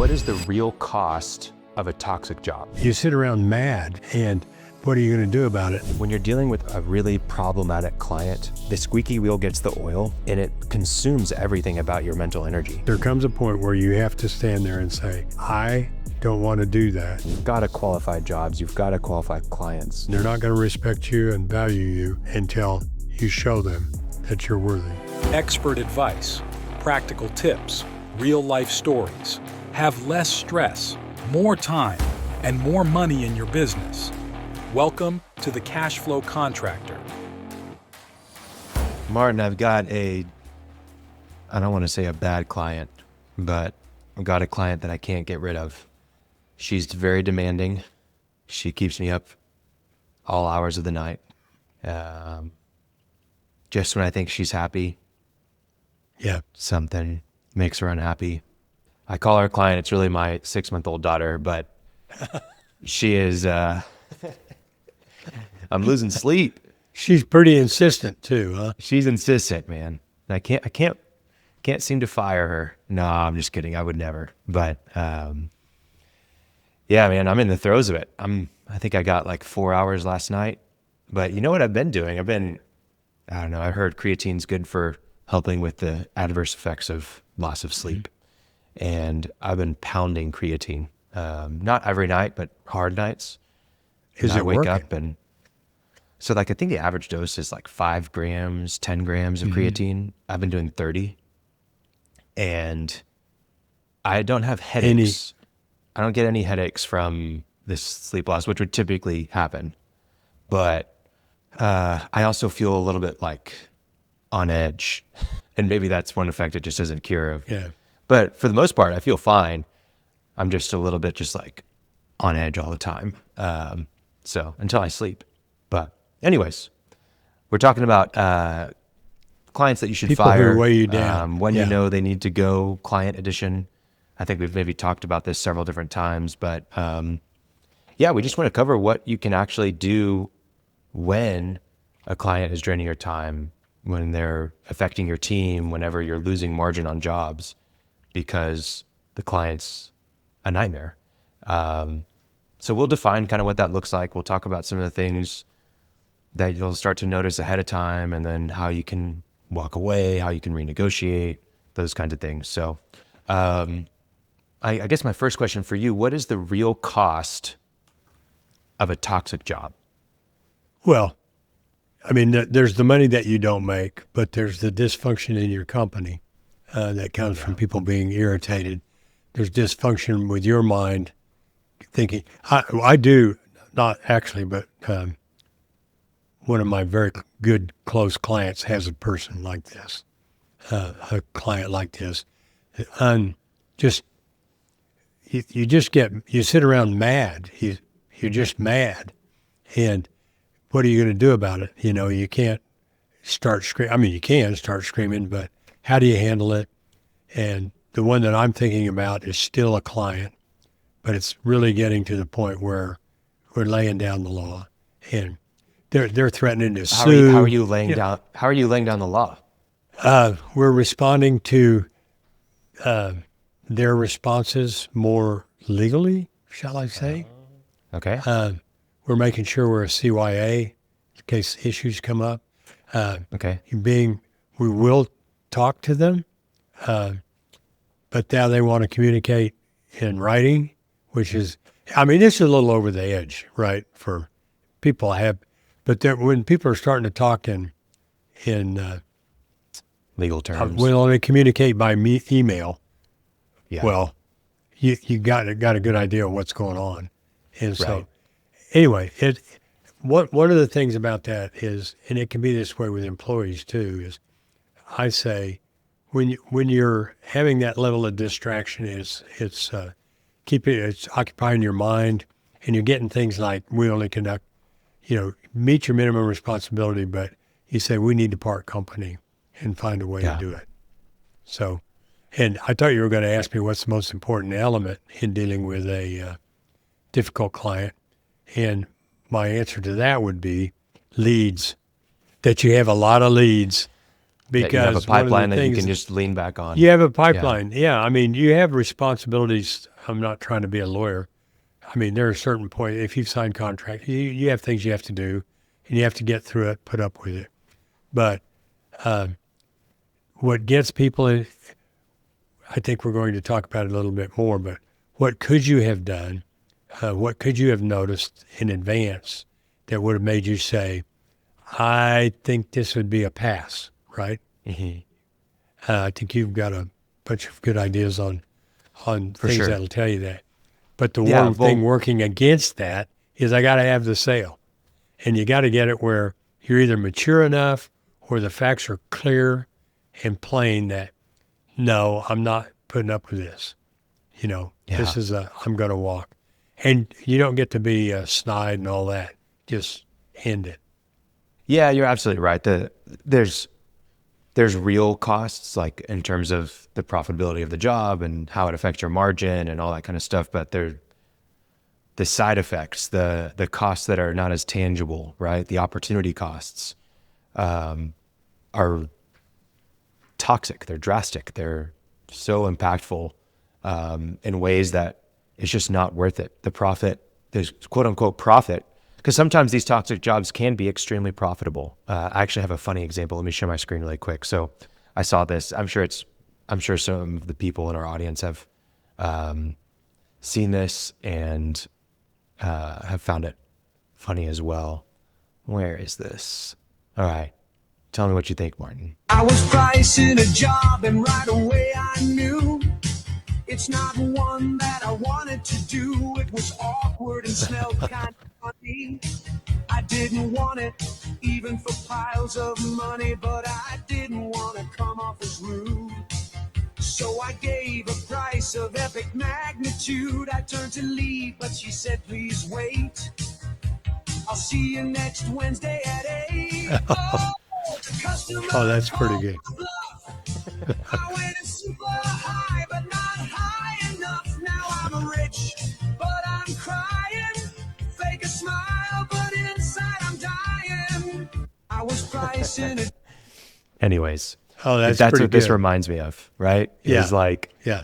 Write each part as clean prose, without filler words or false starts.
What is the real cost of a toxic job? You sit around mad, and what are you going to do about it? When you're dealing with a really problematic client, the squeaky wheel gets the oil and it consumes everything about your mental energy. There comes a point where you have to stand there and say, I don't want to do that. You've got to qualify jobs. You've got to qualify clients. They're not going to respect you and value you until you show them that you're worthy. Expert advice, practical tips, real-life stories. Have less stress, more time, and more money in your business. Welcome to the Cash Flow Contractor. Martin, I've got I don't want to say a bad client, but I've got a client that I can't get rid of. She's very demanding. She keeps me up all hours of the night. Just when I think she's happy, something makes her unhappy. I call her a client. It's really my 6-month-old daughter, but she is, I'm losing sleep. She's pretty insistent too, huh? She's insistent, man. I can't seem to fire her. No, I'm just kidding. I would never. But, yeah, man, I'm in the throes of it. I think I got like 4 hours last night, but you know what I've been doing? I don't know. I heard creatine's good for helping with the adverse effects of loss of sleep. And I've been pounding creatine, not every night, but hard nights. Is it working? I wake up and so like, I think the average dose is like 5 grams, 10 grams of creatine. I've been doing 30 and I don't have headaches. I don't get any headaches from this sleep loss, which would typically happen. But I also feel a little bit like on edge. And maybe that's one effect it just doesn't cure of. Yeah. But for the most part, I feel fine. I'm just a little bit just like on edge all the time. So until I sleep. But anyways, we're talking about clients that you should People fire. who weigh you down. When you know they need to go, client edition. I think we've maybe talked about this several different times, but we just want to cover what you can actually do when a client is draining your time, when they're affecting your team, whenever you're losing margin on jobs because the client's a nightmare. So we'll define kind of what that looks like. We'll talk about some of the things that you'll start to notice ahead of time and then how you can walk away, how you can renegotiate, those kinds of things. So I guess my first question for you, what is the real cost of a toxic job? Well, I mean, there's the money that you don't make, but there's the dysfunction in your company that comes from people being irritated. There's dysfunction with your mind thinking. I do, not actually, but one of my very good, close clients has a person like this, a client like this. And you sit around mad. You're just mad. And what are you going to do about it? You know, you can't start screaming. I mean, you can start screaming, but how do you handle it? And the one that I'm thinking about is still a client, but it's really getting to the point where we're laying down the law, and they're threatening to sue. How are you laying down? How are you laying down the law? We're responding to their responses more legally, shall I say? Okay. We're making sure we're a CYA in case issues come up. Okay. We will talk to them, but now they want to communicate in writing, which is, I mean, it's a little over the edge, right? For people when people are starting to talk in legal terms, well, they communicate by email. Yeah. Well, you got a good idea of what's going on, and so. Right. Anyway, one of the things about that is, and it can be this way with employees too, is I say when you're having that level of distraction, it's occupying your mind, and you're getting things like we only conduct, meet your minimum responsibility, but you say we need to part company and find a way to do it. So, and I thought you were going to ask me what's the most important element in dealing with a difficult client. And my answer to that would be leads, that you have a lot of leads. Because that you have a pipeline that you can just lean back on. You have a pipeline. Yeah. I mean, you have responsibilities I'm not trying to be a lawyer. I mean, there are certain points, if you've signed contract, you have things you have to do, and you have to get through it, put up with it. But what gets people, I think we're going to talk about it a little bit more, but what could you have done? What could you have noticed in advance that would have made you say, I think this would be a pass, right? Mm-hmm. I think you've got a bunch of good ideas on For things sure. that'll tell you that. But the Yeah, one thing working against that is I got to have the sale. And you got to get it where you're either mature enough or the facts are clear and plain that, no, I'm not putting up with this. This is I'm going to walk. And you don't get to be snide and all that. Just end it. Yeah, you're absolutely right. There's real costs, like in terms of the profitability of the job and how it affects your margin and all that kind of stuff. But the side effects, the costs that are not as tangible, right? The opportunity costs are toxic. They're drastic. They're so impactful in ways that it's just not worth it. The profit, there's quote unquote profit, because sometimes these toxic jobs can be extremely profitable. I actually have a funny example. Let me share my screen really quick. So I saw this. I'm sure some of the people in our audience have seen this and have found it funny as well. Where is this? All right. Tell me what you think, Martin. I was pricing a job and right away I knew it's not one that I wanted to do. It was awkward and smelled kind of funny. I didn't want it even for piles of money, but I didn't want to come off as rude. So I gave a price of epic magnitude. I turned to leave, but she said, please wait. I'll see you next Wednesday at 8. Oh, that's pretty good. I went super high, but not high enough. Now I'm rich, but I'm crying. Fake a smile, but inside I'm dying. I was pricing it. Anyways, Oh, that's what pretty this good. reminds me of, right? Yeah. Is like, Yeah.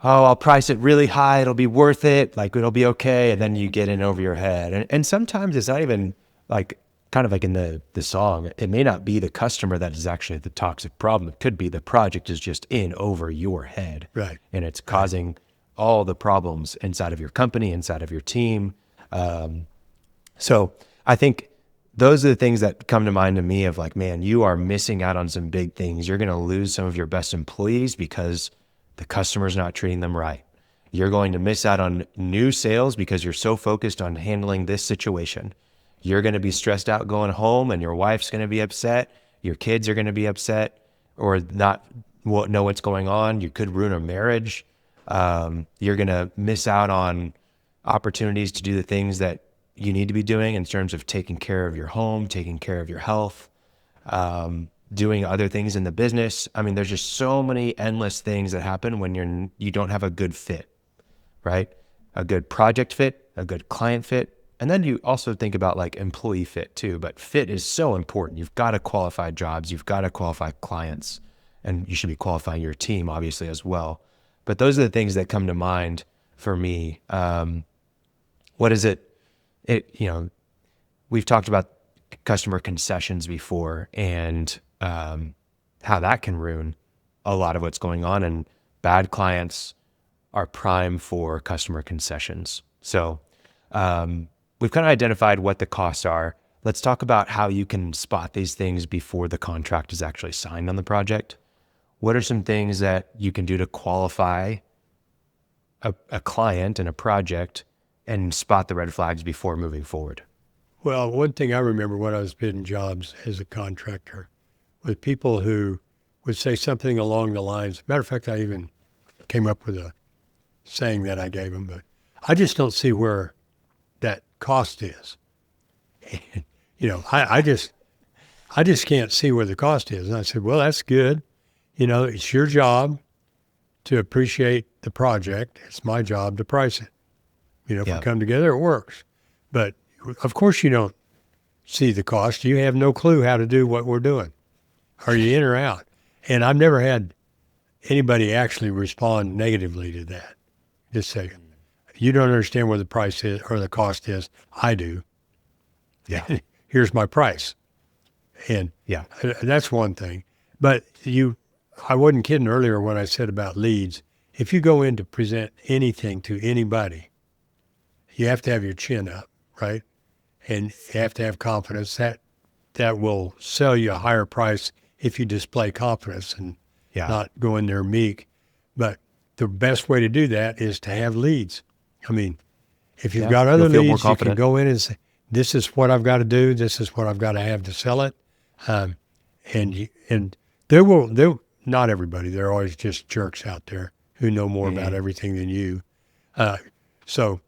oh, I'll price it really high. It'll be worth it. Like, it'll be okay. And then you get in over your head. And sometimes it's not even like, kind of like in the song, it may not be the customer that is actually the toxic problem. It could be the project is just in over your head. Right. And it's causing all the problems inside of your company, inside of your team. So I think those are the things that come to mind to me of like, man, you are missing out on some big things. You're going to lose some of your best employees because the customer's not treating them right. You're going to miss out on new sales because you're so focused on handling this situation. You're going to be stressed out going home and your wife's going to be upset. Your kids are going to be upset or not know what's going on. You could ruin a marriage. You're going to miss out on opportunities to do the things that you need to be doing in terms of taking care of your home, taking care of your health, doing other things in the business. I mean, there's just so many endless things that happen when you don't have a good fit, right? A good project fit, a good client fit. And then you also think about like employee fit too, but fit is so important. You've got to qualify jobs, you've got to qualify clients, and you should be qualifying your team obviously as well. But those are the things that come to mind for me. What is it? We've talked about customer concessions before and how that can ruin a lot of what's going on, and bad clients are prime for customer concessions. So we've kind of identified what the costs are. Let's talk about how you can spot these things before the contract is actually signed on the project. What are some things that you can do to qualify a client and a project and spot the red flags before moving forward? Well, one thing I remember when I was bidding jobs as a contractor was people who would say something along the lines. Matter of fact, I even came up with a saying that I gave them, but I just don't see where that cost is. And, I just can't see where the cost is. And I said, well, that's good. It's your job to appreciate the project. It's my job to price it. If we come together, it works. But of course you don't see the cost. You have no clue how to do what we're doing. Are you in or out? And I've never had anybody actually respond negatively to that. Just say, you don't understand what the price is or the cost is. I do. Yeah. Here's my price. And Yeah. that's one thing. But I wasn't kidding earlier when I said about leads. If you go in to present anything to anybody, you have to have your chin up, right? And you have to have confidence. That will sell you a higher price if you display confidence and Yeah. not go in there meek. But the best way to do that is to have leads. I mean, if you've Yeah, got other you'll feel more leads, you can confident. go in and say, this is what I've got to do. This is what I've got to have to sell it. And they'll not everybody. There are always just jerks out there who know more about everything than you. So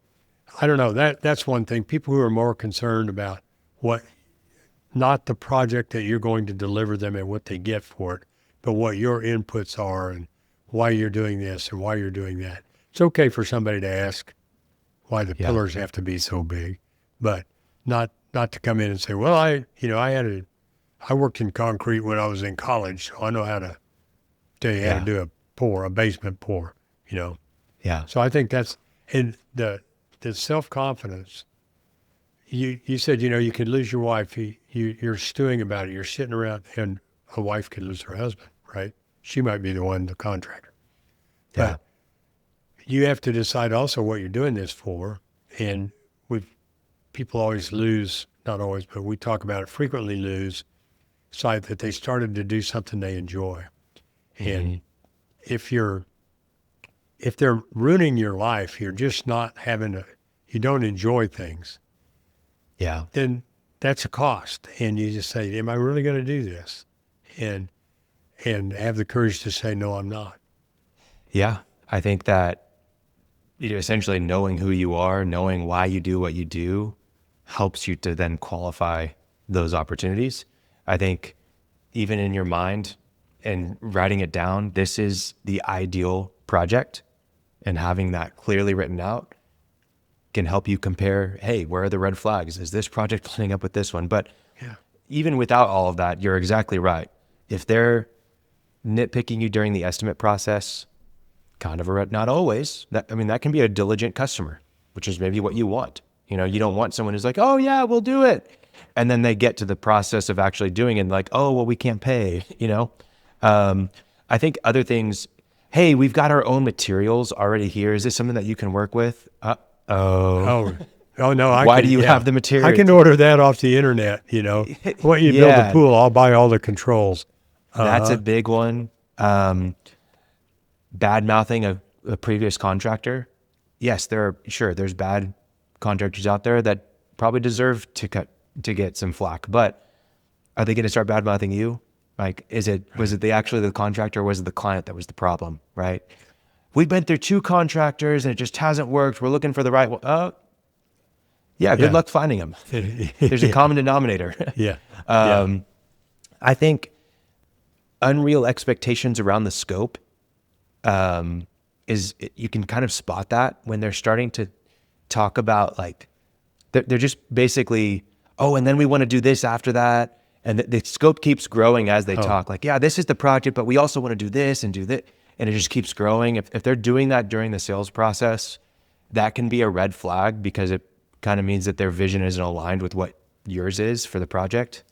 I don't know. That's one thing. People who are more concerned about not the project that you're going to deliver them and what they get for it, but what your inputs are and why you're doing this and why you're doing that. It's okay for somebody to ask why the pillars have to be so big, but not to come in and say, well, I worked in concrete when I was in college, so I know how to tell you how to do a basement pour, Yeah. So I think that's, and the self-confidence, you said, you could lose your wife. You're stewing about it. You're sitting around, and a wife could lose her husband, right? She might be the contractor. Yeah. But you have to decide also what you're doing this for. And people always lose, not always, but we talk about it frequently, lose sight that they started to do something they enjoy. And if they're ruining your life, you're just not you don't enjoy things, Yeah. then that's a cost. And you just say, am I really going to do this? And have the courage to say, no, I'm not. Yeah. I think that essentially knowing who you are, knowing why you do what you do, helps you to then qualify those opportunities. I think even in your mind and writing it down, this is the ideal project, and having that clearly written out can help you compare, hey, where are the red flags? Is this project lining up with this one? But even without all of that, you're exactly right. If they're nitpicking you during the estimate process, kind of not always. That can be a diligent customer, which is maybe what you want. You don't want someone who's like, oh yeah, we'll do it. And then they get to the process of actually doing it and like, oh, well, we can't pay, I think other things, hey, we've got our own materials already here. Is this something that you can work with? Oh no! Why do you have the material? I can order that off the internet. When you build a pool, I'll buy all the controls. That's a big one. Bad mouthing a previous contractor. Yes, there's bad contractors out there that probably deserve to get some flack, but are they going to start bad mouthing you? Like, was it the contractor, or was it the client that was the problem? Right? We've been through 2 contractors and it just hasn't worked. We're looking for the right one. Good luck finding them. There's a common denominator. I think unreal expectations around the scope you can kind of spot that when they're starting to talk about, like, they're just basically, and then we want to do this after that. And the scope keeps growing as they talk. Like, yeah, this is the project, but we also want to do this and do that. And it just keeps growing. If they're doing that during the sales process, that can be a red flag, because it kind of means that their vision isn't aligned with what yours is for the project.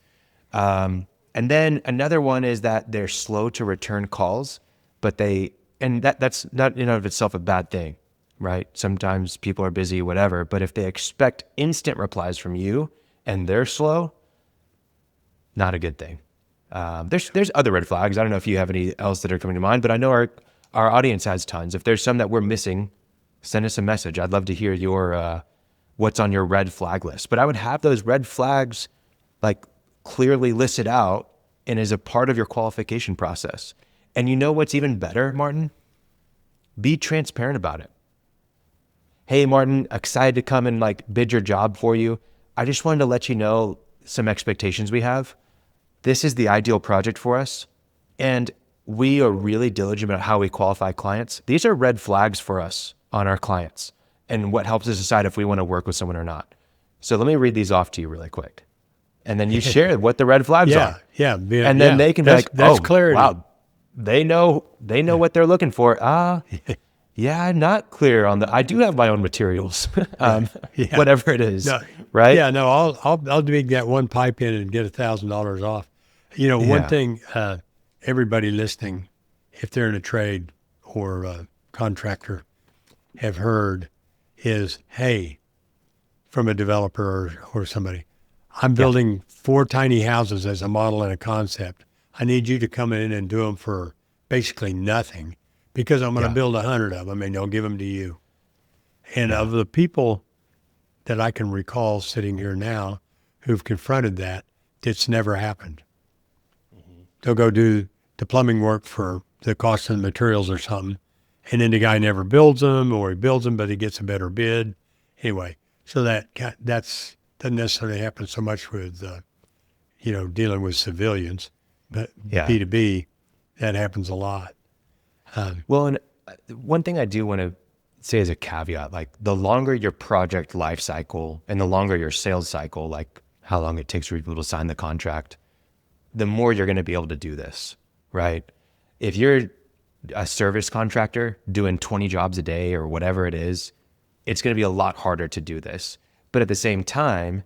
And then another one is that they're slow to return calls, but that's not in and of itself a bad thing, right? Sometimes people are busy, whatever, but if they expect instant replies from you and they're slow, not a good thing. There's other red flags. I don't know if you have any else that are coming to mind, but I know our audience has tons. If there's some that we're missing, send us a message. I'd love to hear your what's on your red flag list. But I would have those red flags like clearly listed out and as a part of your qualification process. And you know what's even better, Martin? Be transparent about it. Hey, Martin, excited to come and like bid your job for you. I just wanted to let you know some expectations we have. This is the ideal project for us, and we are really diligent about how we qualify clients. These are red flags for us on our clients, and what helps us decide if we want to work with someone or not. So let me read these off to you really quick, and then you share what the red flags are. And then they can be like, that's oh, clarity. Wow, they know what they're looking for. Yeah, I'm not clear on the. I do have my own materials, Yeah. whatever it is, No, right? yeah, no, I'll dig that one pipe in and get $1,000 off. You know, one Yeah, thing, everybody listening, if they're in a trade or a contractor, have heard is, hey, from a developer or somebody, I'm yeah, building 4 tiny houses as a model and a concept. I need you to come in and do them for basically nothing because I'm going to yeah, build 100 of them and I'll give them to you. And yeah, of the people that I can recall sitting here now who've confronted that, it's never happened. They'll go do the plumbing work for the cost of the materials or something, and then the guy never builds them, or he builds them, but he gets a better bid. Anyway, so that's doesn't necessarily happen so much with dealing with civilians, but yeah. B2B, that happens a lot. Well, and one thing I do want to say as a caveat, like the longer your project life cycle and the longer your sales cycle, like how long it takes for people to sign the contract, the more you're going to be able to do this, right? If you're a service contractor doing 20 jobs a day or whatever it is, it's going to be a lot harder to do this. But at the same time,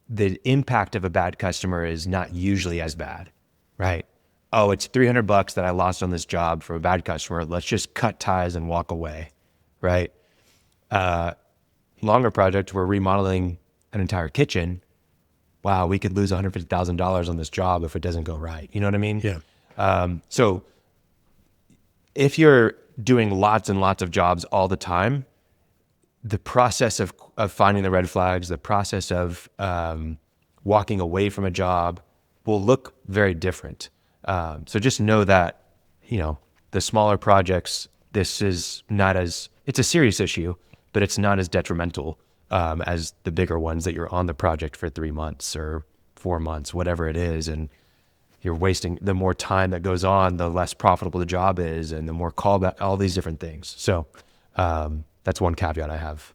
the impact of a bad customer is not usually as bad, right? Oh, it's $300 that I lost on this job for a bad customer. Let's just cut ties and walk away, right? Longer project, we're remodeling an entire kitchen. Wow, we could lose $150,000 on this job if it doesn't go right. You know what I mean? Yeah. So if you're doing lots and lots of jobs all the time, the process of finding the red flags, the process of walking away from a job will look very different. So just know that, the smaller projects, this is not as, it's a serious issue, but it's not as detrimental as the bigger ones that you're on the project for 3 months or 4 months, whatever it is. And you're wasting, the more time that goes on, the less profitable the job is and the more callback, all these different things. So that's one caveat I have.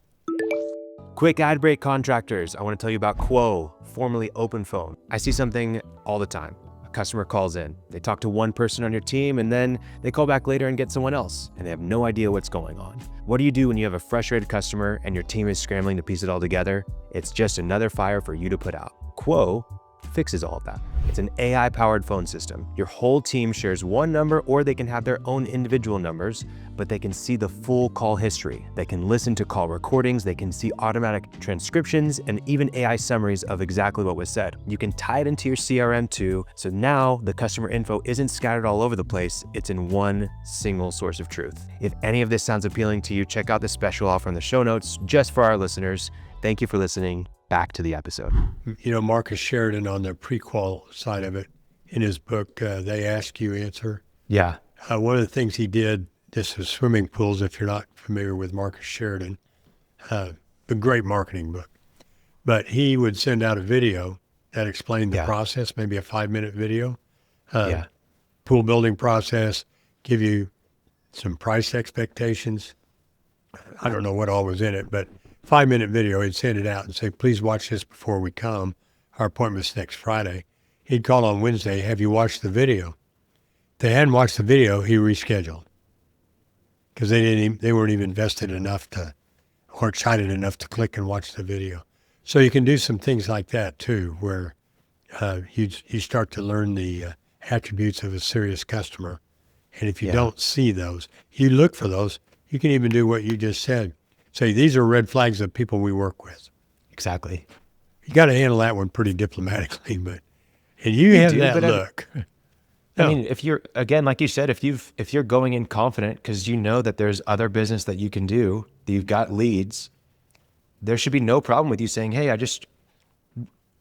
Quick ad break, contractors. I want to tell you about Quo, formerly OpenPhone. I see something all the time. A customer calls in, they talk to one person on your team, and then they call back later and get someone else, and they have no idea what's going on. What do you do when you have a frustrated customer and your team is scrambling to piece it all together? It's just another fire for you to put out. Quo fixes all of that. It's an AI-powered phone system. Your whole team shares one number, or they can have their own individual numbers, but they can see the full call history. They can listen to call recordings, they can see automatic transcriptions, and even AI summaries of exactly what was said. You can tie it into your CRM too, so now the customer info isn't scattered all over the place, it's in one single source of truth. If any of this sounds appealing to you, check out the special offer in the show notes just for our listeners. Thank you for listening. Back to the episode. Marcus Sheridan on the prequel side of it in his book, They Ask You Answer. Yeah. One of the things he did, this was swimming pools, if you're not familiar with Marcus Sheridan, a great marketing book. But he would send out a video that explained the process, maybe a 5-minute video, pool building process, give you some price expectations. I don't know what all was in it, but 5-minute video, he'd send it out and say, please watch this before we come. Our appointment's next Friday. He'd call on Wednesday, have you watched the video? If they hadn't watched the video, he rescheduled because they weren't even invested enough or excited enough to click and watch the video. So you can do some things like that too, where you start to learn the attributes of a serious customer. And if you don't see those, you look for those. You can even do what you just said. Say, these are red flags of people we work with. Exactly. You got to handle that one pretty diplomatically, and you have do, that but look. I mean, if you're, again, like you said, if you're going in confident because you know that there's other business that you can do, that you've got leads, there should be no problem with you saying, hey,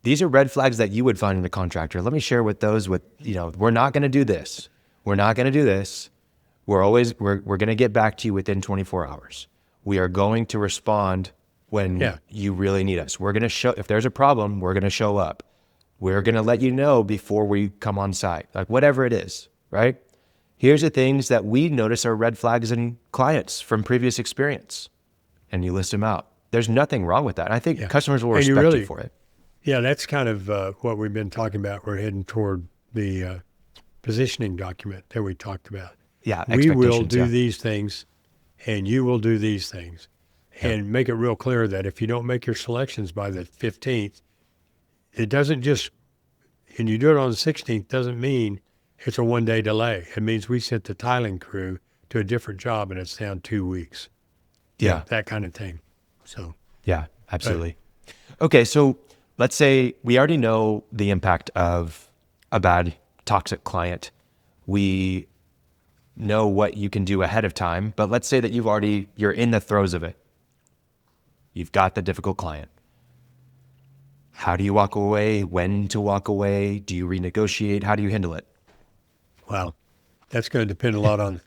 these are red flags that you would find in a contractor. Let me share with those we're not going to do this. We're not going to do this. We're going to get back to you within 24 hours. We are going to respond when you really need us. We're going to show, if there's a problem, we're going to show up. We're going to let you know before we come on site, like whatever it is, right? Here's the things that we notice are red flags in clients from previous experience. And you list them out. There's nothing wrong with that. I think customers will respect you for it. Yeah, that's kind of what we've been talking about. We're heading toward the positioning document that we talked about. Yeah, we will do these things and you will do these things. And make it real clear that if you don't make your selections by the 15th, it doesn't just, and you do it on the 16th, doesn't mean it's a 1-day delay. It means we sent the tiling crew to a different job and it's down 2 weeks. Yeah. That kind of thing. So, Yeah, absolutely. Okay, so let's say we already know the impact of a bad, toxic client. We know what you can do ahead of time, but let's say that you're in the throes of it. You've got the difficult client. How do you walk away? When to walk away? Do you renegotiate? How do you handle it? wow, that's going to depend a lot on,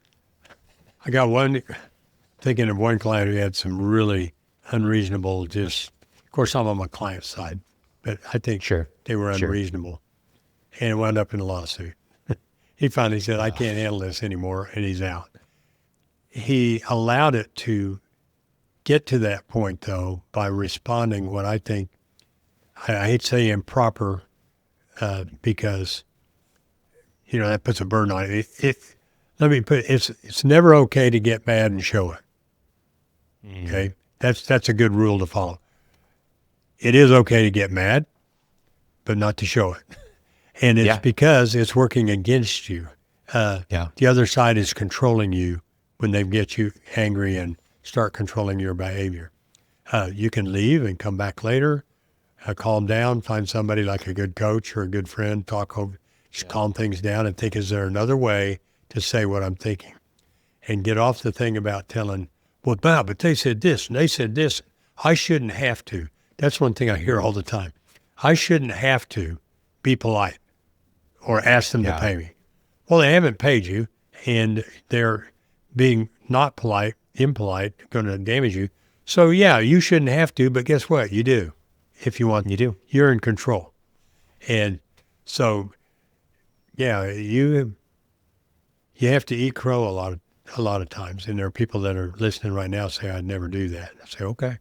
thinking of one client who had some really unreasonable, of course, I'm on my client side, but I think they were unreasonable and it wound up in a lawsuit. He finally said, I can't handle this anymore, and he's out. He allowed it to get to that point, though, by responding what I think, I hate to say improper, because, that puts a burden on it. It's never okay to get mad and show it. Okay? That's a good rule to follow. It is okay to get mad, but not to show it. And it's because it's working against you. The other side is controlling you when they get you angry and start controlling your behavior. You can leave and come back later, calm down, find somebody like a good coach or a good friend, calm things down and think, is there another way to say what I'm thinking? And get off the thing about telling, well, but they said this and they said this. I shouldn't have to. That's one thing I hear all the time. I shouldn't have to be polite or ask them to pay me. Well, they haven't paid you, and they're being not polite, impolite, going to damage you. So, you shouldn't have to, but guess what? You do. If you want, you do. You're in control. And so, you have to eat crow a lot of times. And there are people that are listening right now say, I'd never do that. I say, okay.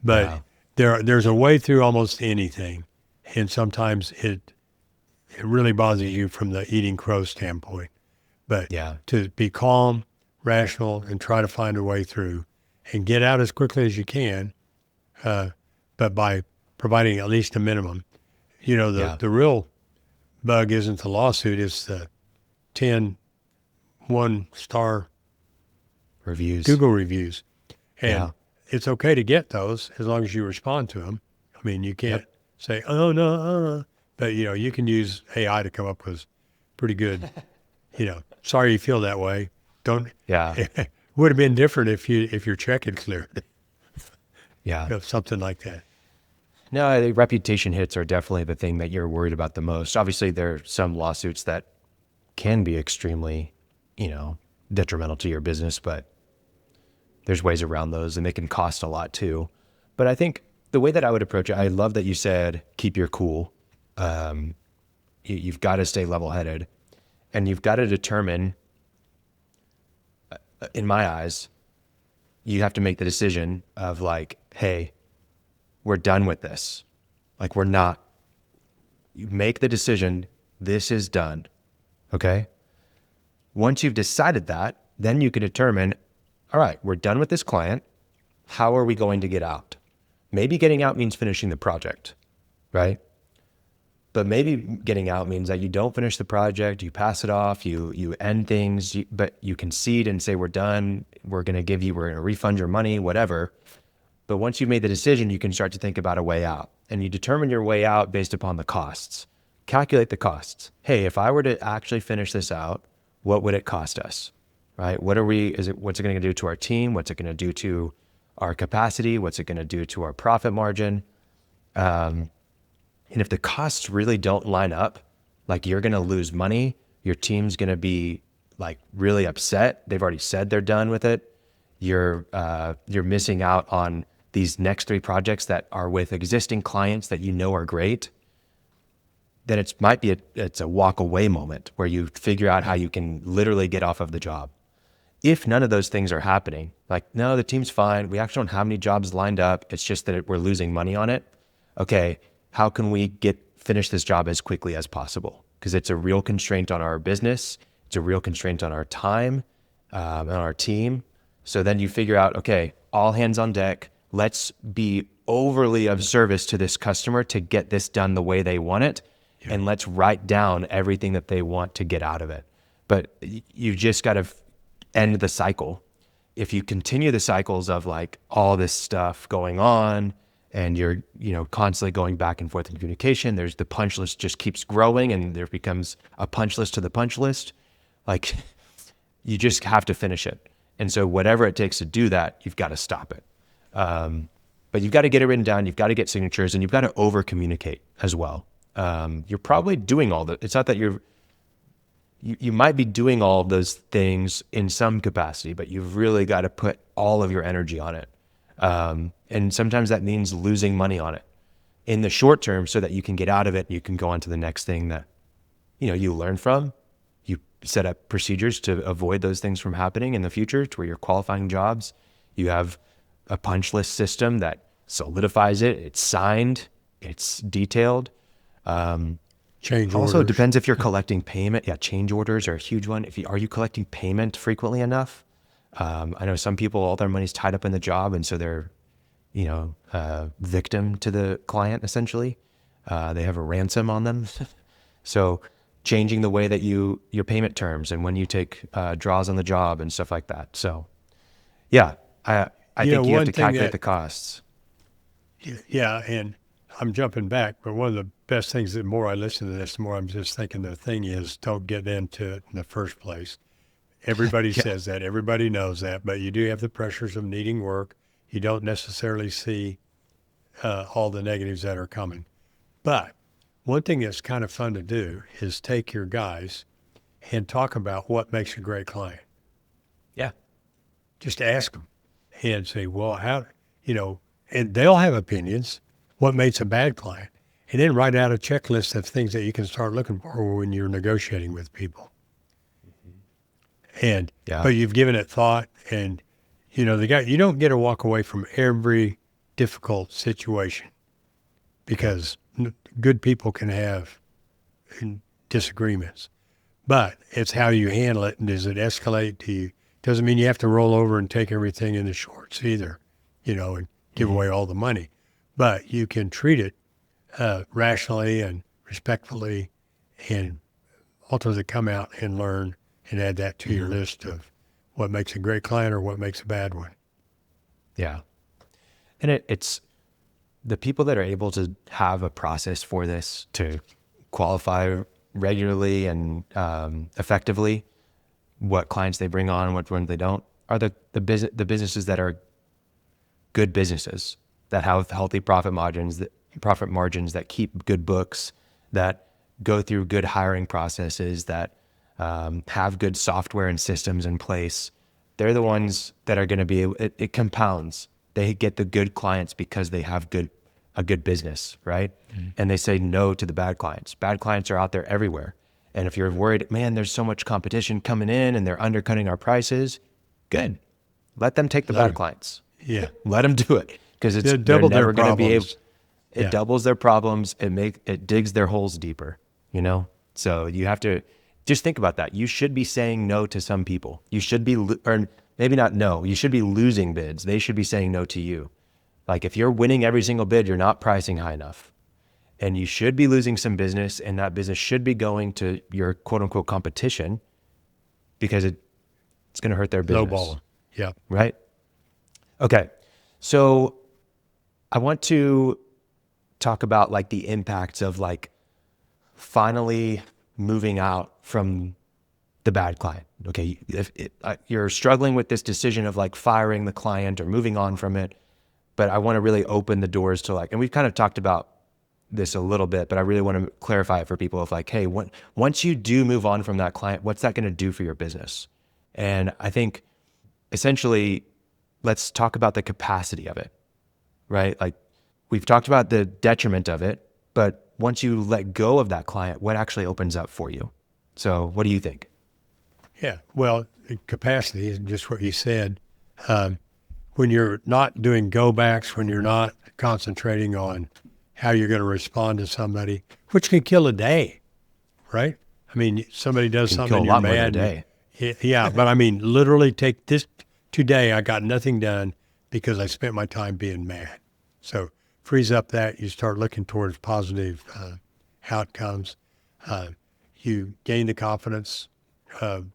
But there's a way through almost anything. And sometimes it really bothers you from the eating crow standpoint. But to be calm, rational, and try to find a way through and get out as quickly as you can, but by providing at least a minimum. The real bug isn't the lawsuit, it's the 10 1-star Reviews. Google reviews. And it's okay to get those as long as you respond to them. I mean, you can't say, oh, no, but, you can use AI to come up with pretty good, sorry you feel that way. Don't. It would have been different if your check had cleared. Something like that. No, the reputation hits are definitely the thing that you're worried about the most. Obviously, there are some lawsuits that can be extremely, detrimental to your business, but there's ways around those, and they can cost a lot too. But I think the way that I would approach it, I love that you said, keep your cool. You've got to stay level-headed, and you've got to determine, in my eyes, you have to make the decision of like, hey, we're done with this. Like, we're not. You make the decision, this is done. Okay? Once you've decided that, then you can determine, all right, we're done with this client. How are we going to get out? Maybe getting out means finishing the project, right? But maybe getting out means that you don't finish the project, you pass it off, you end things, but you concede and say, we're done, we're going to refund your money, whatever. But once you've made the decision, you can start to think about a way out. And you determine your way out based upon the costs. Calculate the costs. Hey, if I were to actually finish this out, what would it cost us, right? What's it going to do to our team? What's it going to do to our capacity? What's it going to do to our profit margin? And if the costs really don't line up, like you're going to lose money, your team's going to be like really upset. They've already said they're done with it. You're missing out on these next 3 projects that are with existing clients that are great. Then it's a walk away moment where you figure out how you can literally get off of the job. If none of those things are happening, like, no, the team's fine. We actually don't have any jobs lined up. It's just that we're losing money on it. Okay, how can we finish this job as quickly as possible? Because it's a real constraint on our business. It's a real constraint on our time. on our team. So then you figure out, okay, all hands on deck. Let's be overly of service to this customer to get this done the way they want it. Yeah. And let's write down everything that they want to get out of it. But you just got to end the cycle. If you continue the cycles of like all this stuff going on and you're, constantly going back and forth in communication, there's the punch list just keeps growing and there becomes a punch list to the punch list. Like you just have to finish it. And so whatever it takes to do that, you've got to stop it. But you've got to get it written down. You've got to get signatures and you've got to over communicate as well. You're probably doing all that. It's not that you might be doing all of those things in some capacity, but you've really got to put all of your energy on it. And sometimes that means losing money on it in the short term so that you can get out of it. And you can go on to the next thing that, you learn from. You set up procedures to avoid those things from happening in the future to where you're qualifying jobs. You have a punch list system that solidifies it. It's signed, it's detailed. Change also, orders. it depends if you're collecting payment. Yeah, change orders are a huge one. Are you collecting payment frequently enough? I know some people, all their money's tied up in the job, and so they're, victim to the client, essentially. They have a ransom on them. So changing the way that your payment terms and when you take draws on the job and stuff like that. So, yeah, I think you have to calculate the costs. Yeah, and I'm jumping back, but one of the best things, the more I listen to this, the more I'm just thinking the thing is don't get into it in the first place. Everybody says that. Everybody knows that. But you do have the pressures of needing work. You don't necessarily see all the negatives that are coming. But one thing that's kind of fun to do is take your guys and talk about what makes a great client. Yeah. Just ask them and say, well, how, and they'll have opinions. What makes a bad client? And then write out a checklist of things that you can start looking for when you're negotiating with people. And, but you've given it thought and, you don't get to walk away from every difficult situation because good people can have disagreements, but it's how you handle it. And does it escalate? Doesn't mean you have to roll over and take everything in the shorts either, and give away all the money, but you can treat it rationally and respectfully and ultimately come out and learn and add that to your list of what makes a great client or what makes a bad one. Yeah. And it's the people that are able to have a process for this to qualify regularly and effectively what clients they bring on, what ones they don't, are the businesses that are good businesses that have healthy profit margins, that keep good books, that go through good hiring processes, that have good software and systems in place. They're the ones that are going to be, it compounds. They get the good clients because they have a good business, right? Mm-hmm. And they say no to the bad clients. Bad clients are out there everywhere. And if you're worried, man, there's so much competition coming in and they're undercutting our prices, good. Let them take the bad clients. Yeah. Let them do it because they're never going to be able. It doubles their problems. It digs their holes deeper, So you have to just think about that. You should be saying no to some people. You should be, or maybe not no, you should be losing bids. They should be saying no to you. Like if you're winning every single bid, you're not pricing high enough. And you should be losing some business, and that business should be going to your quote unquote competition because it's going to hurt their business. Lowball. Yeah. Right? Okay. So I want to talk about like the impacts of like finally moving out from the bad client. Okay. If you're struggling with this decision of like firing the client or moving on from it, but I want to really open the doors to like, and we've kind of talked about this a little bit, but I really want to clarify it for people of like, hey, once you do move on from that client, what's that going to do for your business? And I think essentially, let's talk about the capacity of it, right? Like we've talked about the detriment of it, but once you let go of that client, what actually opens up for you? So what do you think? Yeah, well, capacity is just what you said. When you're not doing go-backs, when you're not concentrating on how you're going to respond to somebody, which can kill a day, right? I mean, somebody does something and you're mad. Yeah, but I mean, literally take this today. I got nothing done because I spent my time being mad. So freeze up that. You start looking towards positive outcomes. You gain the confidence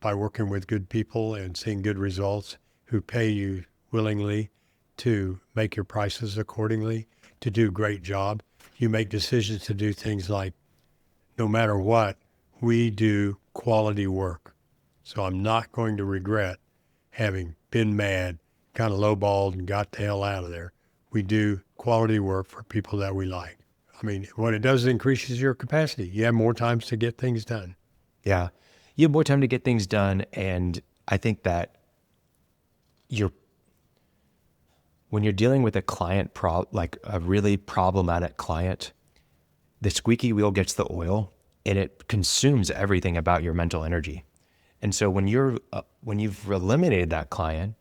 by working with good people and seeing good results who pay you willingly to make your prices accordingly, to do a great job. You make decisions to do things like, no matter what, we do quality work. So I'm not going to regret having been mad, kind of lowballed and got the hell out of there. We do quality work for people that we like. I mean, what it does is increases your capacity. You have more times to get things done. Yeah. You have more time to get things done. And I think that when you're dealing with a client, like a really problematic client, the squeaky wheel gets the oil and it consumes everything about your mental energy. And so when you've eliminated that client,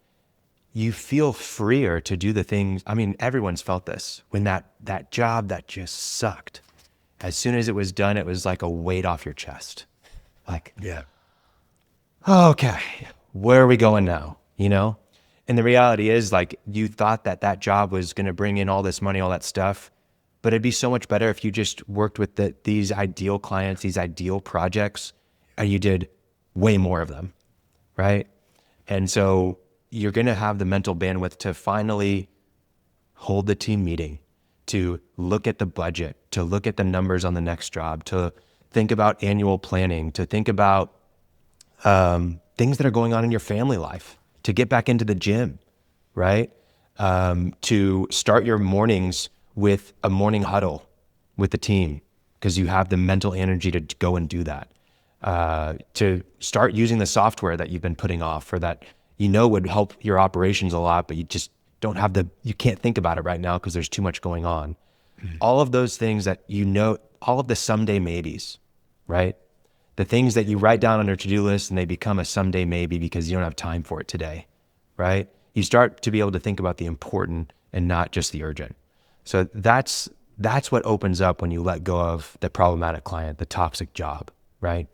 you feel freer to do the things. I mean, everyone's felt this when that job that just sucked, as soon as it was done, it was like a weight off your chest. Like, Yeah. okay, where are we going now? You know? And the reality is, like, you thought that job was going to bring in all this money, all that stuff, but it'd be so much better if you just worked with these ideal clients, these ideal projects, and you did way more of them, right? And so you're going to have the mental bandwidth to finally hold the team meeting, to look at the budget, to look at the numbers on the next job, to think about annual planning, to think about things that are going on in your family life, to get back into the gym, right? To start your mornings with a morning huddle with the team because you have the mental energy to go and do that. To start using the software that you've been putting off or that you know would help your operations a lot, but you just don't have you can't think about it right now because there's too much going on. All of those things that you know, all of the someday maybes, right? The things that you write down on your to-do list and they become a someday maybe because you don't have time for it today, right? You start to be able to think about the important and not just the urgent. So that's what opens up when you let go of the problematic client, the toxic job, right?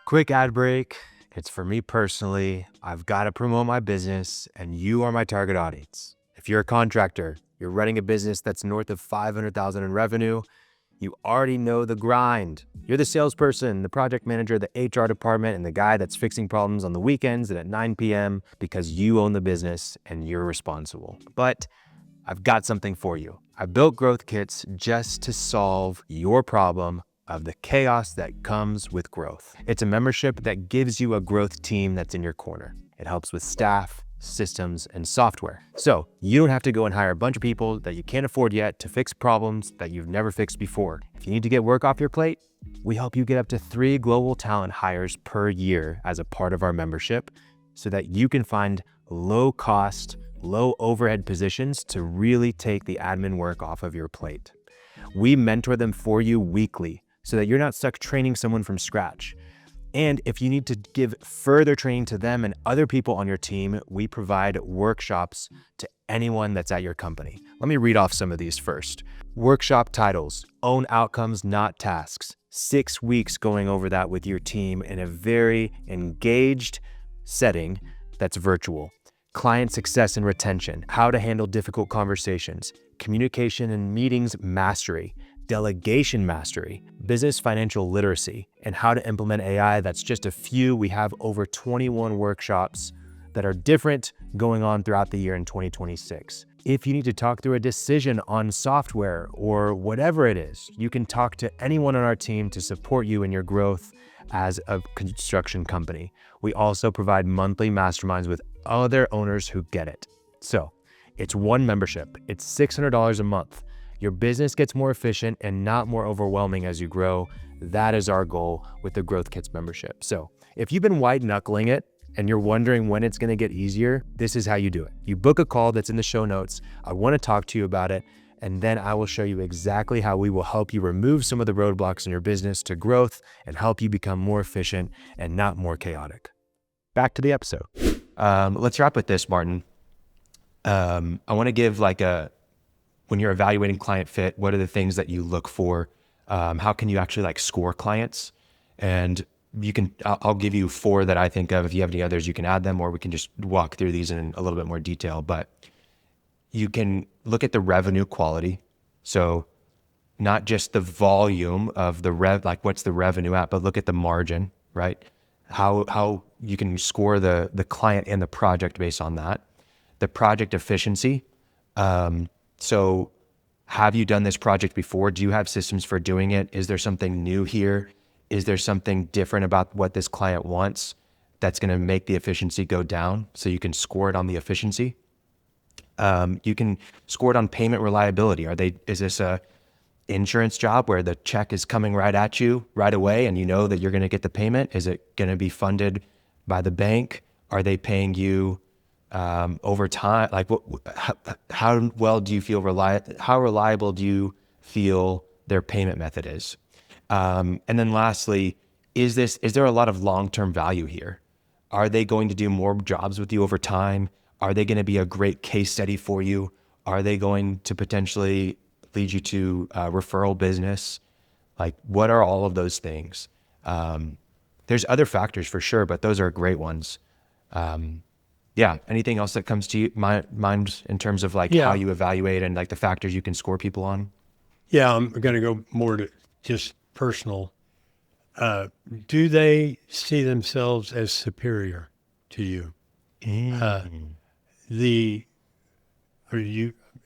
Quick ad break. It's for me personally. I've got to promote my business and you are my target audience. If you're a contractor, you're running a business that's north of 500,000 in revenue, you already know the grind. You're the salesperson, the project manager, the HR department, and the guy that's fixing problems on the weekends and at 9 p.m. because you own the business and you're responsible. But I've got something for you. I built growth kits just to solve your problem of the chaos that comes with growth. It's a membership that gives you a growth team that's in your corner. It helps with staff, systems, and software. So you don't have to go and hire a bunch of people that you can't afford yet to fix problems that you've never fixed before. If you need to get work off your plate, we help you get up to 3 global talent hires per year as a part of our membership so that you can find low cost, low overhead positions to really take the admin work off of your plate. We mentor them for you weekly so that you're not stuck training someone from scratch. And if you need to give further training to them and other people on your team, we provide workshops to anyone that's at your company. Let me read off some of these first. Workshop titles: Own Outcomes, Not Tasks. 6 weeks going over that with your team in a very engaged setting that's virtual. Client Success and Retention: How to Handle Difficult Conversations. Communication and Meetings Mastery. Delegation Mastery, Business Financial Literacy, and How to Implement AI. That's just a few. We have over 21 workshops that are different going on throughout the year in 2026. If you need to talk through a decision on software or whatever it is, you can talk to anyone on our team to support you in your growth as a construction company. We also provide monthly masterminds with other owners who get it. So it's one membership. It's $600 a month. Your business gets more efficient and not more overwhelming as you grow. That is our goal with the Growth Kits membership. So if you've been white knuckling it and you're wondering when it's going to get easier, this is how you do it. You book a call that's in the show notes. I want to talk to you about it. And then I will show you exactly how we will help you remove some of the roadblocks in your business to growth and help you become more efficient and not more chaotic. Back to the episode. Let's wrap with this, Martin. I want to give when you're evaluating client fit, what are the things that you look for? How can you actually score clients? And I'll give you 4 that I think of. If you have any others, you can add them, or we can just walk through these in a little bit more detail. But you can look at the revenue quality. So not just the volume of the like what's the revenue at, but look at the margin, right? How you can score the client and the project based on that. The project efficiency. So have you done this project before? Do you have systems for doing it? Is there something new here? Is there something different about what this client wants that's going to make the efficiency go down? So you can score it on the efficiency. You can score it on payment reliability. Is this a insurance job where the check is coming right at you right away and you know that you're going to get the payment? Is it going to be funded by the bank? Are they paying you over time? Like how well do you feel how reliable do you feel their payment method is? And then lastly, is there a lot of long-term value here? Are they going to do more jobs with you over time? Are they going to be a great case study for you? Are they going to potentially lead you to referral business? Like, what are all of those things? There's other factors for sure, but those are great ones. Yeah. Anything else that comes to mind in terms of like how you evaluate and like the factors you can score people on? Yeah, I'm going to go more to just personal. Do they see themselves as superior to you?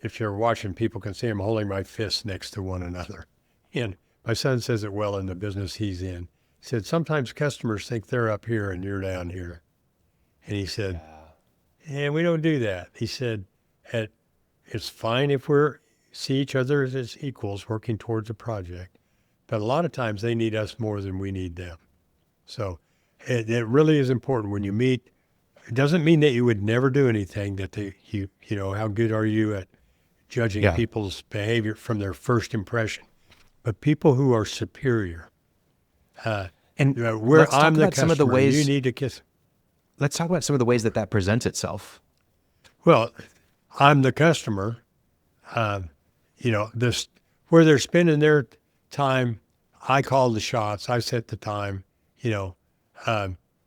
If you're watching, people can see I'm holding my fists next to one another. And my son says it well in the business he's in. He said, sometimes customers think they're up here and you're down here. And he said, and we don't do that. He said, it's fine if see each other as equals working towards a project. But a lot of times they need us more than we need them. So it really is important when you meet. It doesn't mean that you would never do anything, that you know, how good are you at judging people's behavior from their first impression. But people who are superior, and where I'm the customer, some of the ways you need to kiss. Let's talk about some of the ways that presents itself. Well, I'm the customer. You know, where they're spending their time, I call the shots. I set the time. You know,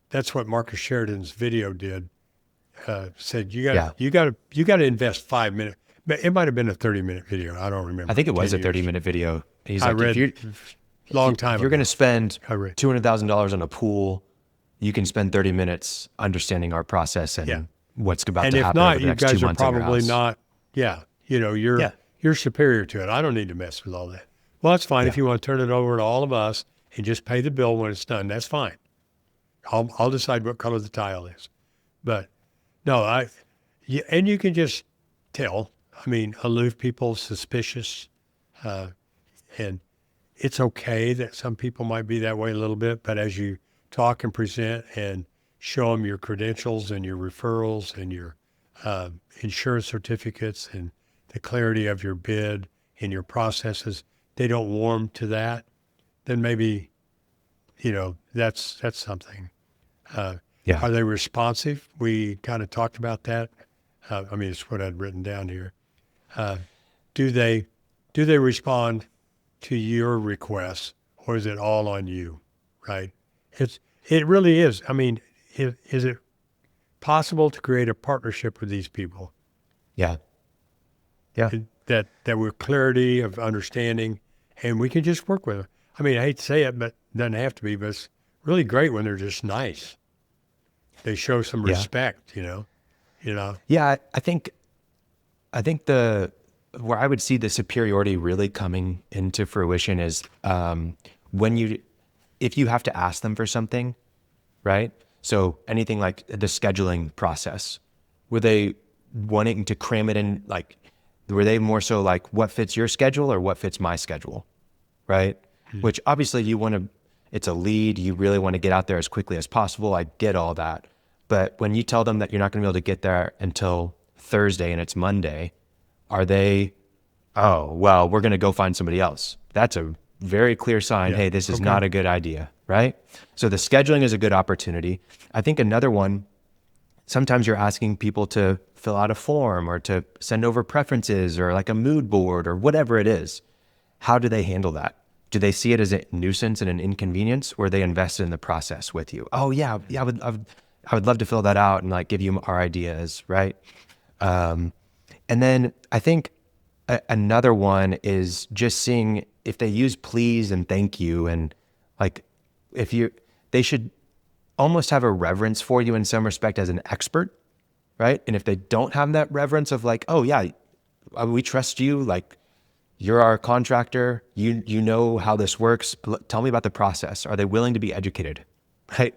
that's what Marcus Sheridan's video did. Said you got to invest 5 minutes. It might have been a 30-minute video. I don't remember. I think it was a 30-minute video. He's like, if you're going to spend $200,000 on a pool, you can spend 30 minutes understanding our process and what's about to happen over the next 2 months. And if not, you guys are probably not. Yeah, you know, you're superior to it. I don't need to mess with all that. Well, that's fine if you want to turn it over to all of us and just pay the bill when it's done. That's fine. I'll decide what color the tile is. But no, and you can just tell. I mean, aloof people, suspicious, and it's okay that some people might be that way a little bit. But as you talk and present and show them your credentials and your referrals and your insurance certificates and the clarity of your bid and your processes, they don't warm to that, then maybe, you know, that's something. Are they responsive? We kind of talked about that. I mean, it's what I'd written down here. Do they respond to your requests, or is it all on you? Right? It really is. I mean, is it possible to create a partnership with these people? Yeah. That with clarity of understanding, and we can just work with them. I mean, I hate to say it, but it doesn't have to be, but it's really great when they're just nice. They show some respect, you know. Yeah, I think where I would see the superiority really coming into fruition is if you have to ask them for something, right? So anything like the scheduling process, were they wanting to cram it in, like, were they more so like what fits your schedule or what fits my schedule, right? Which obviously it's a lead, you really want to get out there as quickly as possible. I get all that. But when you tell them that you're not going to be able to get there until Thursday and it's Monday, are they, oh, well, we're going to go find somebody else? That's a very clear sign, hey, this is not a good idea, right? So the scheduling is a good opportunity. I think another one, sometimes you're asking people to fill out a form or to send over preferences or like a mood board or whatever it is. How do they handle that? do they see it as a nuisance and an inconvenience, or they invested in the process with you? Oh yeah, I would love to fill that out and like give you our ideas, right? And then I think another one is just seeing if they use please and thank you, and like they should almost have a reverence for you in some respect as an expert, right? And if they don't have that reverence of like, oh yeah, we trust you, like you're our contractor, you know how this works, tell me about the process. Are they willing to be educated, right?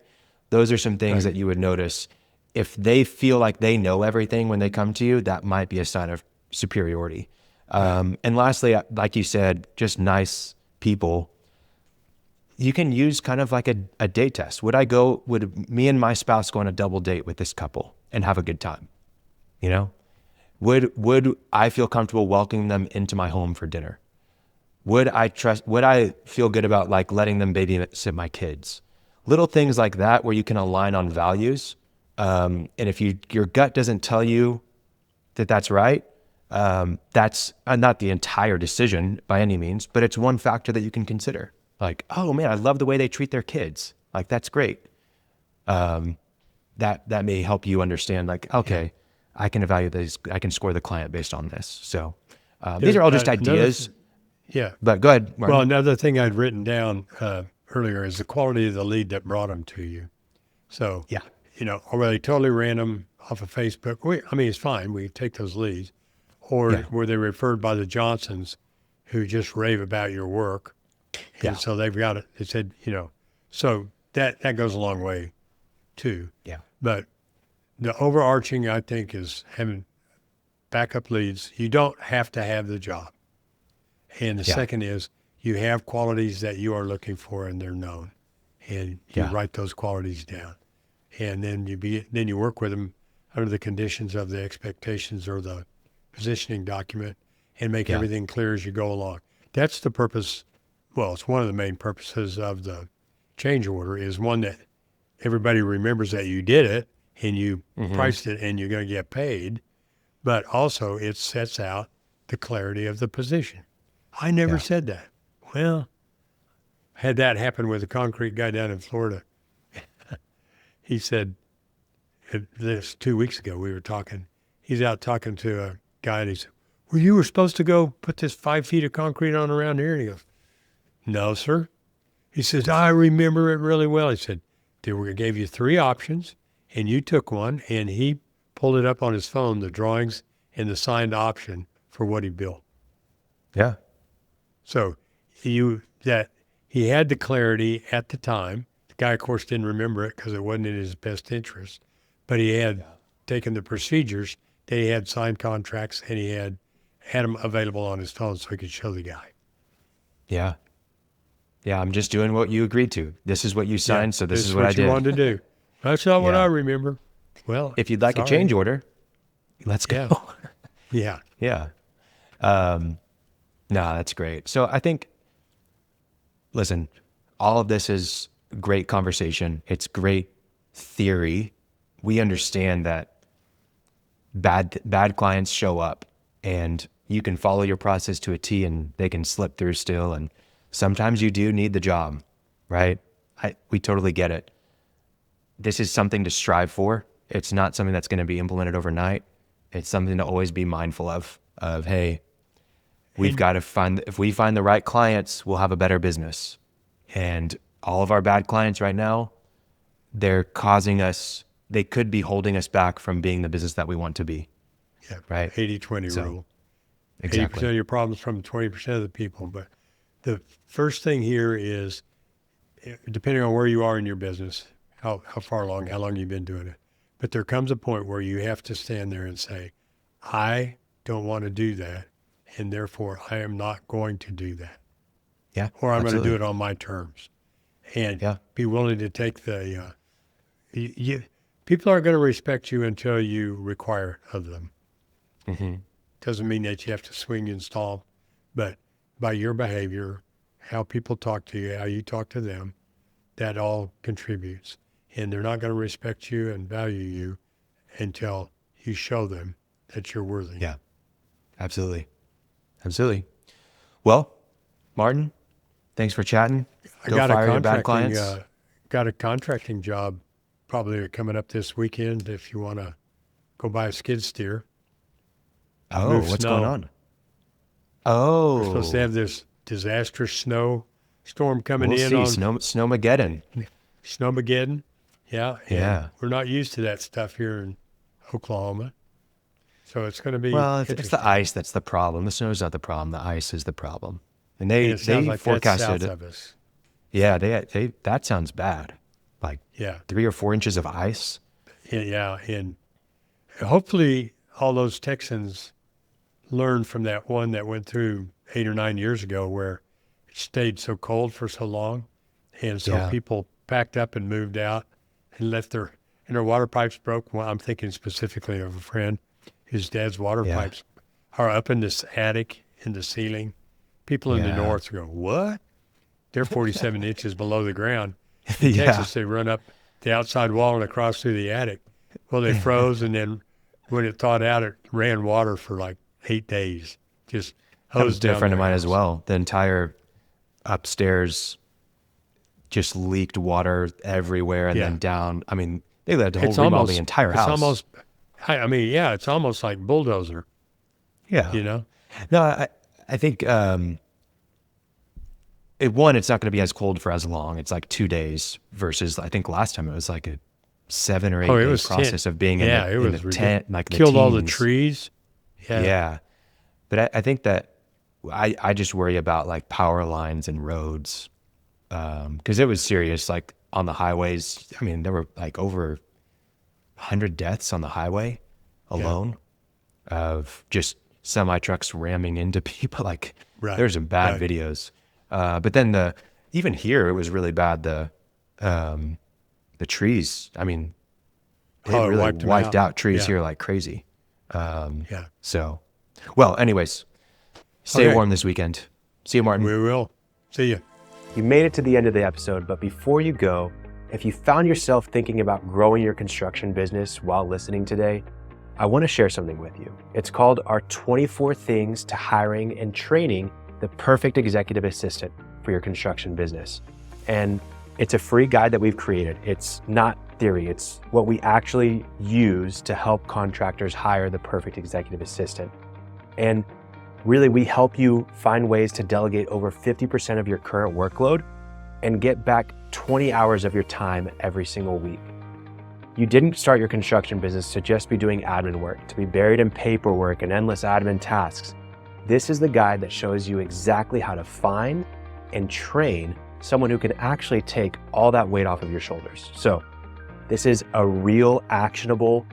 Those are some things that you would notice. If they feel like they know everything when they come to you, that might be a sign of superiority. And lastly, like you said, just nice people. You can use kind of like a date test. Would me and my spouse go on a double date with this couple and have a good time? You know, would I feel comfortable welcoming them into my home for dinner? Would I feel good about like letting them babysit my kids? Little things like that where you can align on values. And if your gut doesn't tell you that that's right, that's not the entire decision by any means, but it's one factor that you can consider. Like, oh man, I love the way they treat their kids. Like, that's great. That may help you understand, like, okay, I can evaluate this. I can score the client based on this. So these are all just ideas. Yeah. But go ahead, Martin. Well, another thing I'd written down earlier is the quality of the lead that brought them to you. So, Yeah. Or were they totally random off of Facebook? It's fine. We take those leads. Or were they referred by the Johnsons who just rave about your work? And so they've got it. They said, so that goes a long way too. Yeah. But the overarching, I think, is having backup leads. You don't have to have the job. And the second is you have qualities that you are looking for and they're known. And you write those qualities down. And then you work with them under the conditions of the expectations or the positioning document and make everything clear as you go along. That's the purpose. Well, it's one of the main purposes of the change order is one that everybody remembers that you did it and you priced it and you're going to get paid, but also it sets out the clarity of the position. I never said that. Well, had that happen with a concrete guy down in Florida. He said, this 2 weeks ago, we were talking, he's out talking to a guy and he said, well, you were supposed to go put this 5 feet of concrete on around here. And he goes, no, sir. He says, I remember it really well. He said, we gave you 3 options and you took one, and he pulled it up on his phone, the drawings and the signed option for what he built. Yeah. So he had the clarity at the time. The guy, of course, didn't remember it because it wasn't in his best interest, but he had taken the procedures, that he had signed contracts, and he had them available on his phone so he could show the guy. Yeah. Yeah, I'm just doing what you agreed to. This is what you signed, so this is what I did. you wanted to do. That's not what I remember. Well, If you'd like a change order, let's go. Yeah. Yeah. No, that's great. So I think, listen, all of this is great conversation. It's great theory. We understand that bad clients show up and you can follow your process to a T and they can slip through still. And sometimes you do need the job, right? We totally get it. This is something to strive for. It's not something that's going to be implemented overnight. It's something to always be mindful of, hey, we've got to if we find the right clients, we'll have a better business. And all of our bad clients right now, they could be holding us back from being the business that we want to be. Yeah. Right. 80-20 rule. Exactly. 80% of your problems from 20% of the people. But the first thing here is, depending on where you are in your business, how far along, how long you've been doing it. But there comes a point where you have to stand there and say, I don't want to do that, and therefore I am not going to do that. Yeah. Or I'm absolutely. going to do it on my terms. And be willing to take the, people aren't going to respect you until you require it of them. Mm-hmm. Doesn't mean that you have to swing and stall, but by your behavior, how people talk to you, how you talk to them, that all contributes. And they're not going to respect you and value you until you show them that you're worthy. Yeah, absolutely. Absolutely. Well, Martin, Thanks for chatting. I Go got fire your bad clients. got a contracting job probably coming up this weekend if you want to go buy a skid steer. Oh, move what's snow. going on? Oh, We're supposed to have this disastrous snow storm coming we'll in see. on Snowmageddon. Snowmageddon. Yeah. and Yeah. We're not used to that stuff here in Oklahoma. So it's going to be Well, it's interesting. the ice that's the problem. The snow's not the problem. The ice is the problem. And And they it sounds like that's forecasted. south of us. Yeah, they that sounds bad. Like Yeah. 3 or 4 inches of ice. Yeah. And hopefully all those Texans learned from that one that went through 8 or 9 years ago where it stayed so cold for so long. And so Yeah. people packed up and moved out and left their water pipes broke. Well, I'm thinking specifically of a friend. His dad's water Yeah. pipes are up in this attic in the ceiling. People in the Yeah. north go, what? They're 47 inches below the ground. In Yeah. Texas, they run up the outside wall and across through the attic. Well, they froze, and then when it thawed out, it ran water for like 8 days. Just That was hosed down a friend of their mine as house. well. The entire upstairs just leaked water everywhere and Yeah. then down. I mean, they had to whole It's remodel almost the entire it's house. almost. I mean, yeah, it's almost like bulldozer. Yeah. You know. No, I think it's not going to be as cold for as long. It's like 2 days versus I think last time it was like a 7 or 8 Oh, it day was process 10. of being Yeah, in it the, was in the ridiculous. tent, like the Killed all the teens. trees. Yeah. But I think that I just worry about like power lines and roads because it was serious. Like on the highways, I mean, there were like over 100 deaths on the highway alone of just semi trucks ramming into people. Like Right, there's some bad right. videos. But then even here, it was really bad. The trees, I mean, it Oh, it really wiped them wiped out. out trees Yeah. here like crazy. Yeah. So, well, anyways, stay Okay. warm this weekend. See you, Martin. We will. See you. You made it to the end of the episode, but before you go, if you found yourself thinking about growing your construction business while listening today, I want to share something with you. It's called our 24 Things to Hiring and Training the Perfect Executive Assistant for Your Construction Business. And it's a free guide that we've created. It's not theory, it's what we actually use to help contractors hire the perfect executive assistant. And really, we help you find ways to delegate over 50% of your current workload and get back 20 hours of your time every single week. You didn't start your construction business to just be doing admin work, to be buried in paperwork and endless admin tasks. This is the guide that shows you exactly how to find and train someone who can actually take all that weight off of your shoulders. So this is a real actionable,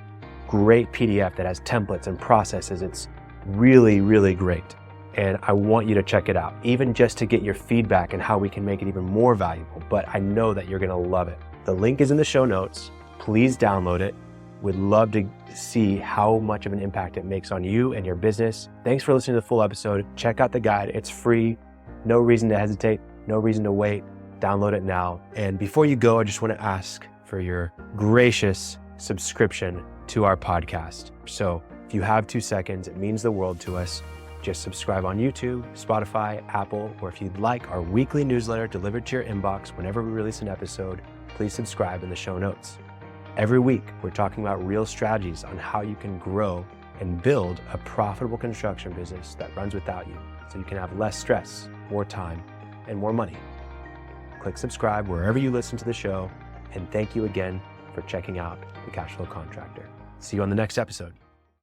great PDF that has templates and processes. It's really, really great. And I want you to check it out, even just to get your feedback and how we can make it even more valuable. But I know that you're gonna love it. The link is in the show notes. Please download it. We'd love to see how much of an impact it makes on you and your business. Thanks for listening to the full episode. Check out the guide. It's free. No reason to hesitate. No reason to wait. Download it now. And before you go, I just want to ask for your gracious subscription to our podcast. So if you have 2 seconds, it means the world to us. Just subscribe on YouTube, Spotify, Apple, or if you'd like our weekly newsletter delivered to your inbox whenever we release an episode, please subscribe in the show notes. Every week, we're talking about real strategies on how you can grow and build a profitable construction business that runs without you, so you can have less stress, more time, and more money. Click subscribe wherever you listen to the show, and thank you again for checking out the Cashflow Contractor. See you on the next episode.